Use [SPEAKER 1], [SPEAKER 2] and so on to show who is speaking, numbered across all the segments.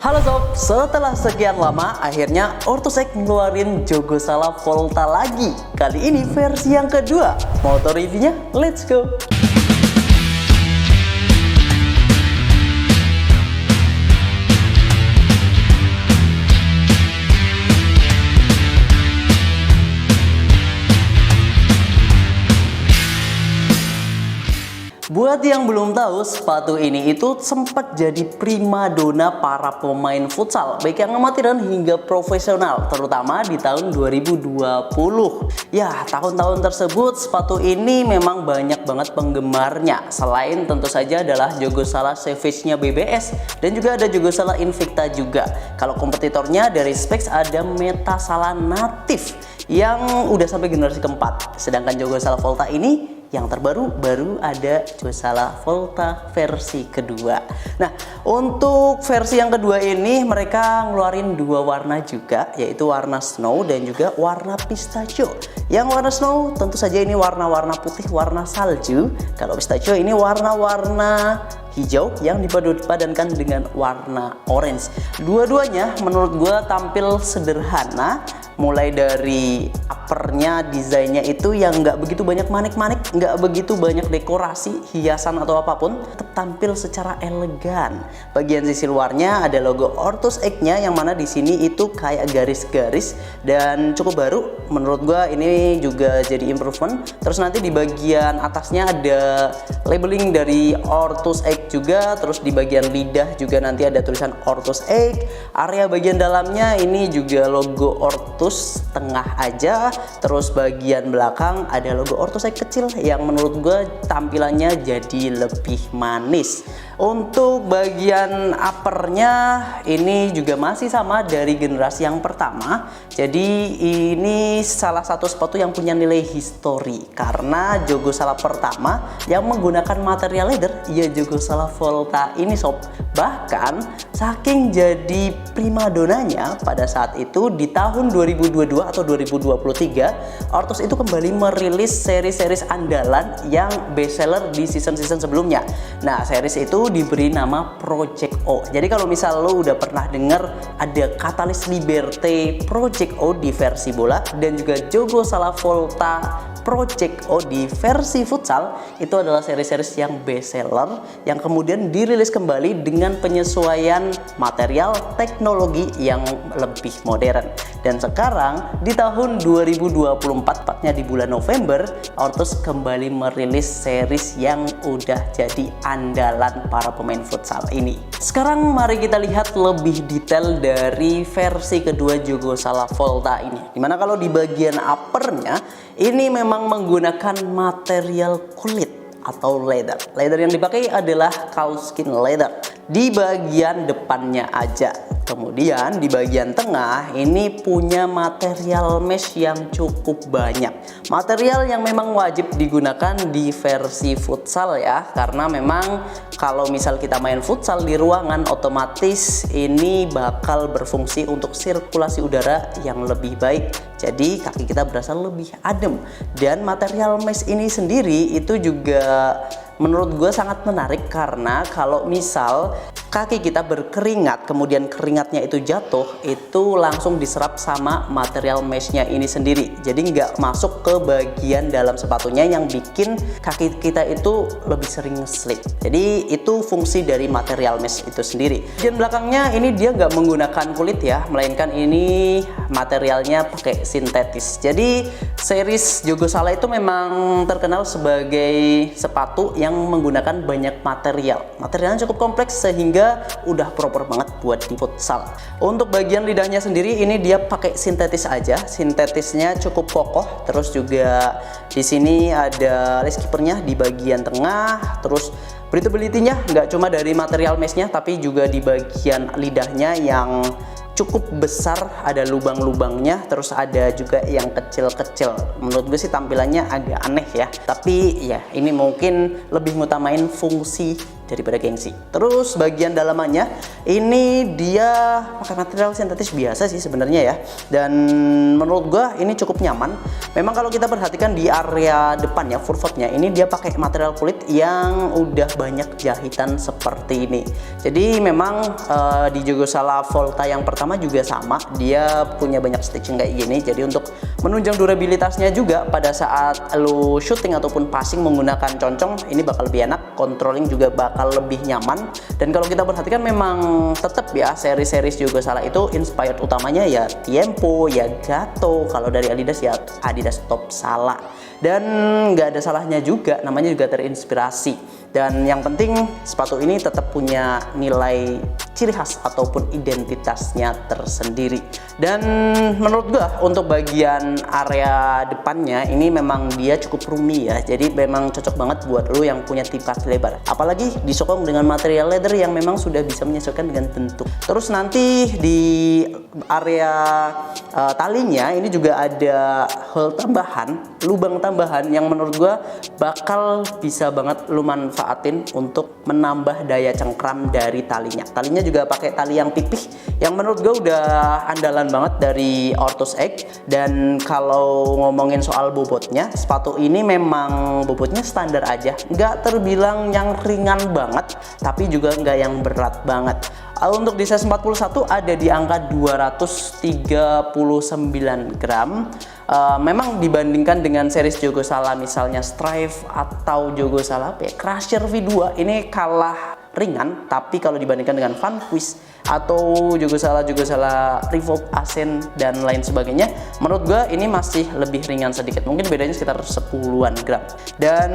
[SPEAKER 1] Halo sob, setelah sekian lama akhirnya Ortusek ngeluarin Jogosala Volta lagi. Kali ini versi yang kedua. Mau tau reviewnya? Let's go! Buat yang belum tahu, sepatu ini itu sempat jadi primadona para pemain futsal, baik yang amatiran hingga profesional, terutama di tahun 2020. Ya, tahun-tahun tersebut sepatu ini memang banyak banget penggemarnya. Selain tentu saja adalah Jogosala Savage-nya BBS dan juga ada Jogosala Invicta juga. Kalau kompetitornya dari Specs ada Metasala Native yang udah sampai generasi keempat. Sedangkan Jogosala Volta ini yang terbaru baru ada Jogosala Volta versi kedua. Nah, untuk versi yang kedua ini mereka ngeluarin dua warna juga, yaitu warna snow dan juga warna pistachio. Yang warna snow tentu saja ini warna-warna putih, warna salju. Kalau pistachio ini warna-warna hijau yang dipadankan dengan warna orange. Dua-duanya menurut gue tampil sederhana, mulai dari uppernya, desainnya itu yang nggak begitu banyak manik-manik, nggak begitu banyak dekorasi, hiasan atau apapun, tetap tampil secara elegan. Bagian sisi luarnya ada logo Ortus X-nya yang mana di sini itu kayak garis-garis dan cukup baru. Menurut gua ini juga jadi improvement. Terus nanti di bagian atasnya ada labeling dari Ortus X juga. Terus di bagian lidah juga nanti ada tulisan Ortus X. Area bagian dalamnya ini juga logo Ortus tengah aja. Terus bagian belakang ada logo Ortus X kecil yang menurut gue tampilannya jadi lebih manis. Untuk bagian uppernya ini juga masih sama dari generasi yang pertama. Jadi ini salah satu sepatu yang punya nilai histori karena Jogosala pertama yang menggunakan material leather ya Jogosala Volta ini sob. Bahkan saking jadi primadonanya pada saat itu di tahun 2022 atau 2023 Ortus itu kembali merilis seri-seri andalan yang bestseller di season-season sebelumnya. Nah, series itu diberi nama Project O. Jadi kalau misal lo udah pernah dengar ada Catalyst Liberté Project O di versi bola dan juga Jogosala Volta Project O di versi futsal, itu adalah seri-seri yang bestseller yang kemudian dirilis kembali dengan penyesuaian material teknologi yang lebih modern. Dan sekarang di tahun 2024, tepatnya di bulan November, Ortus kembali merilis series yang udah jadi andalan para pemain futsal ini. Sekarang mari kita lihat lebih detail dari versi kedua Jogosala Volta ini. Dimana kalau di bagian uppernya ini memang menggunakan material kulit atau leather. Leather yang dipakai adalah cowskin leather di bagian depannya aja. Kemudian di bagian tengah ini punya material mesh yang cukup banyak. Material yang memang wajib digunakan di versi futsal ya, karena memang kalau misal kita main futsal di ruangan otomatis ini bakal berfungsi untuk sirkulasi udara yang lebih baik. Jadi kaki kita berasa lebih adem. Dan material mesh ini sendiri itu juga menurut gue sangat menarik karena kalau misal kaki kita berkeringat kemudian keringatnya itu jatuh, itu langsung diserap sama material meshnya ini sendiri. Jadi nggak masuk ke bagian dalam sepatunya yang bikin kaki kita itu lebih sering slip. Jadi itu fungsi dari material mesh itu sendiri. Bagian belakangnya ini dia nggak menggunakan kulit ya, melainkan ini materialnya pakai sintetis. Jadi series Jogosala itu memang terkenal sebagai sepatu yang menggunakan banyak material. Materialnya cukup kompleks sehingga udah proper banget buat di futsal. Untuk bagian lidahnya sendiri ini dia pakai sintetis aja. Sintetisnya cukup kokoh. Terus juga di sini ada lace keepernya di bagian tengah. Terus breathability-nya nggak cuma dari material meshnya tapi juga di bagian lidahnya yang cukup besar, ada lubang-lubangnya, terus ada juga yang kecil-kecil. Menurut gue sih tampilannya agak aneh ya, tapi ya ini mungkin lebih ngutamain fungsi daripada gengsi. Terus bagian dalamannya ini dia pakai material sintetis biasa sih sebenarnya ya, dan menurut gua ini cukup nyaman. Memang kalau kita perhatikan di area depannya, furfotnya ini dia pakai material kulit yang udah banyak jahitan seperti ini. Jadi memang di Jogosala Volta yang pertama juga sama, dia punya banyak stitching kayak gini. Jadi untuk menunjang durabilitasnya juga pada saat lo shooting ataupun passing menggunakan concong, ini bakal lebih enak, controlling juga bakal lebih nyaman. Dan kalau kita perhatikan memang tetap ya seri-series Jogosala itu inspired utamanya ya Tiempo, ya Gato. Kalau dari Adidas ya Adidas Top Sala. Dan nggak ada salahnya juga, namanya juga terinspirasi. Dan yang penting sepatu ini tetap punya nilai ciri khas ataupun identitasnya tersendiri. Dan menurut gua untuk bagian area depannya ini memang dia cukup roomy ya, jadi memang cocok banget buat lo yang punya tipe kaki lebar, apalagi disokong dengan material leather yang memang sudah bisa menyesuaikan dengan bentuk. Terus nanti di area talinya ini juga ada hole tambahan, lubang tambahan yang menurut gua bakal bisa banget lo manfaatin untuk menambah daya cengkram dari talinya. Talinya juga pakai tali yang pipih yang menurut gue udah andalan banget dari Ortus X. Dan kalau ngomongin soal bobotnya, sepatu ini memang bobotnya standar aja, nggak terbilang yang ringan banget tapi juga nggak yang berat banget. Untuk di size 41 ada di angka 239 gram. Memang dibandingkan dengan series Jogosala misalnya Strive atau Jogosala Crusher V2 ini kalah ringan, tapi kalau dibandingkan dengan Vanquish atau Jogosala Revolve, Ascent dan lain sebagainya, menurut gue ini masih lebih ringan sedikit, mungkin bedanya sekitar 10-an gram. Dan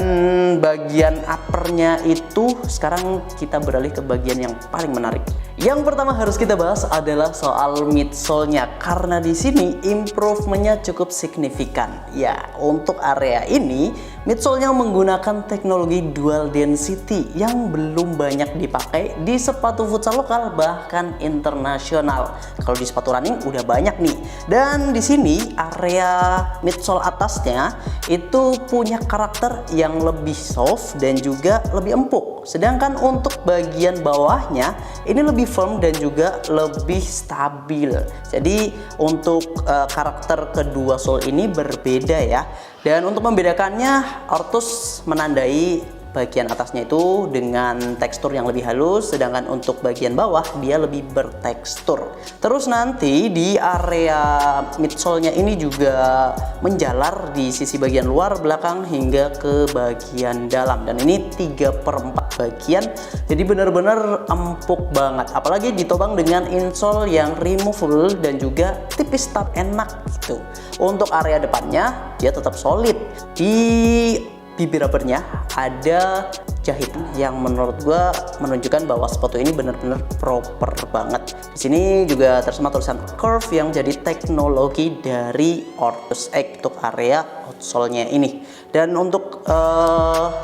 [SPEAKER 1] bagian uppernya itu sekarang kita beralih ke bagian yang paling menarik. Yang pertama harus kita bahas adalah soal midsole-nya, karena di sini improvementnya cukup signifikan. Ya, untuk area ini midsole-nya menggunakan teknologi dual density yang belum banyak dipakai di sepatu futsal lokal bahkan internasional. Kalau di sepatu running udah banyak nih. Dan di sini area midsole atasnya itu punya karakter yang lebih soft dan juga lebih empuk. Sedangkan untuk bagian bawahnya ini lebih firm dan juga lebih stabil. Jadi untuk karakter kedua sole ini berbeda ya. Dan untuk membedakannya, Ortus menandai bagian atasnya itu dengan tekstur yang lebih halus, sedangkan untuk bagian bawah dia lebih bertekstur. Terus nanti di area midsole-nya ini juga menjalar di sisi bagian luar, belakang hingga ke bagian dalam. Dan ini 3/4 bagian, jadi benar-benar empuk banget. Apalagi ditopang dengan insole yang removable dan juga tipis tapi enak gitu. Untuk area depannya dia tetap solid. Di bibir rubbernya ada jahitan yang menurut gua menunjukkan bahwa sepatu ini benar-benar proper banget. Di sini juga tersemat tulisan curve yang jadi teknologi dari Ortus X untuk area outsole-nya ini. Dan untuk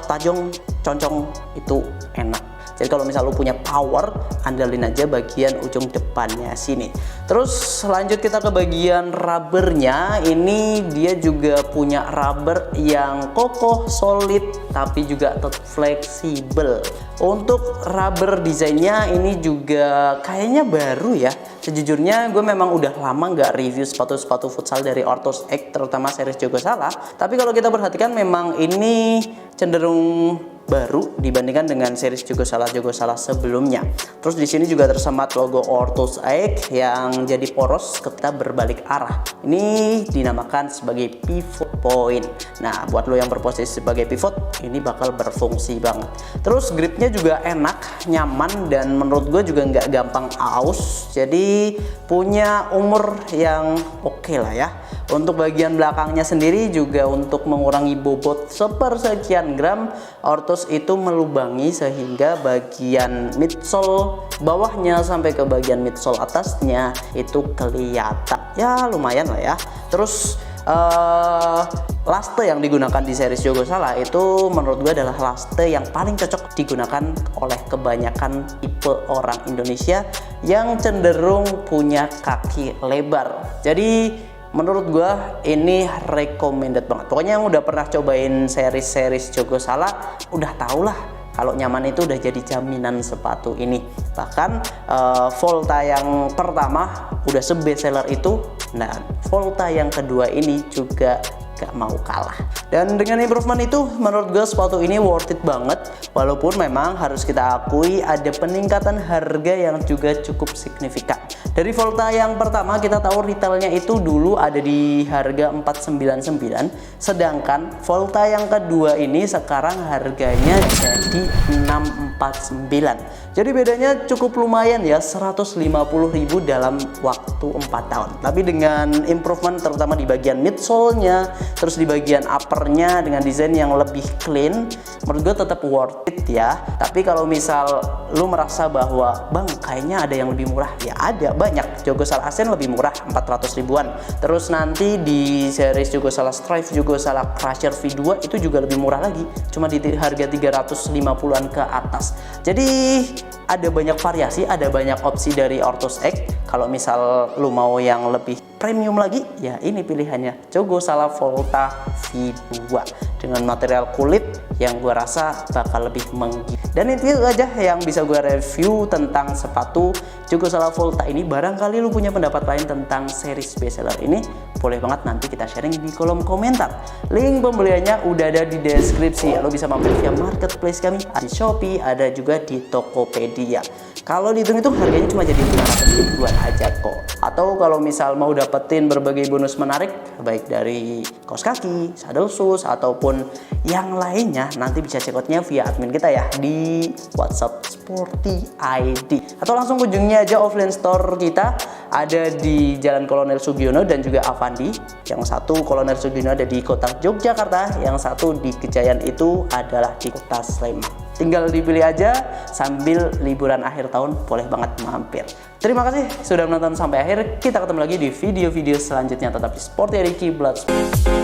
[SPEAKER 1] tajong concong itu enak. Jadi kalau misal lu punya power, andalin aja bagian ujung depannya sini. Terus lanjut kita ke bagian rubbernya. Ini dia juga punya rubber yang kokoh, solid, tapi juga tetap fleksibel. Untuk rubber desainnya ini juga kayaknya baru ya. Sejujurnya gue memang udah lama nggak review sepatu-sepatu futsal dari Ortus X, terutama series Jogosala. Tapi kalau kita perhatikan memang ini cenderung baru dibandingkan dengan series Jogosala sebelumnya. Terus di sini juga tersemat logo Ortus X yang jadi poros ketika berbalik arah. Ini dinamakan sebagai pivot point. Nah, buat lo yang berposisi sebagai pivot, ini bakal berfungsi banget. Terus gripnya juga enak, nyaman, dan menurut gue juga nggak gampang aus. Jadi punya umur yang oke lah ya. Untuk bagian belakangnya sendiri juga untuk mengurangi bobot sepersekian gram, Ortus itu melubangi sehingga bagian midsole bawahnya sampai ke bagian midsole atasnya itu kelihatan. Ya lumayan lah ya. Terus laste yang digunakan di series Jogosala itu menurut gue adalah laste yang paling cocok digunakan oleh kebanyakan tipe orang Indonesia yang cenderung punya kaki lebar. Jadi menurut gue ini recommended banget. Pokoknya yang udah pernah cobain series-series Jogosala udah tau lah Kalau nyaman itu udah jadi jaminan sepatu ini. Bahkan Volta yang pertama udah best seller itu, nah Volta yang kedua ini juga gak mau kalah. Dan dengan improvement itu menurut gue sepatu ini worth it banget, walaupun memang harus kita akui ada peningkatan harga yang juga cukup signifikan. Dari Volta yang pertama kita tahu retailnya itu dulu ada di harga 499, sedangkan Volta yang kedua ini sekarang harganya jadi 649. Jadi bedanya cukup lumayan ya, 150.000 dalam waktu 4 tahun. Tapi dengan improvement terutama di bagian midsole-nya, terus di bagian uppernya dengan desain yang lebih clean, menurut gue tetap worth it ya. Tapi kalau misal lu merasa bahwa bang kayaknya ada yang lebih murah, ya ada banyak. Jogosal Ascent lebih murah 400 ribuan. Terus nanti di series Jogosal Strive, Jogosal Crusher V2 itu juga lebih murah lagi, cuma di harga 350-an ke atas. Jadi ada banyak variasi, ada banyak opsi dari Orthos X. Kalau misal lu mau yang lebih premium lagi, ya ini pilihannya, Jogosal Volta V2 dengan material kulit yang gue rasa bakal lebih menggila. Dan itu aja yang bisa gue review tentang sepatu Jogosal Volta ini. Barangkali lu punya pendapat lain tentang series bestseller ini, boleh banget nanti kita sharing di kolom komentar. Link pembeliannya udah ada di deskripsi. Lo bisa mampir via marketplace kami, di Shopee, ada juga di Tokopedia. Kalau dihitung itu harganya cuma jadi 500 ribuan aja kok. Atau kalau misal mau dapetin berbagai bonus menarik, baik dari kaos kaki, saddle shoes, ataupun yang lainnya, nanti bisa check outnya via admin kita ya di WhatsApp Sporty ID. Atau langsung kunjungi aja offline store kita, ada di Jalan Kolonel Sugiono dan juga Avandi. Yang satu Kolonel Sugiono ada di kota Yogyakarta, yang satu di Kejayaan itu adalah di kota Sleman. Tinggal dipilih aja, sambil liburan akhir tahun boleh banget mampir. Terima kasih sudah menonton sampai akhir. Kita ketemu lagi di video-video selanjutnya. Tetap di Sporty Ricky Blood.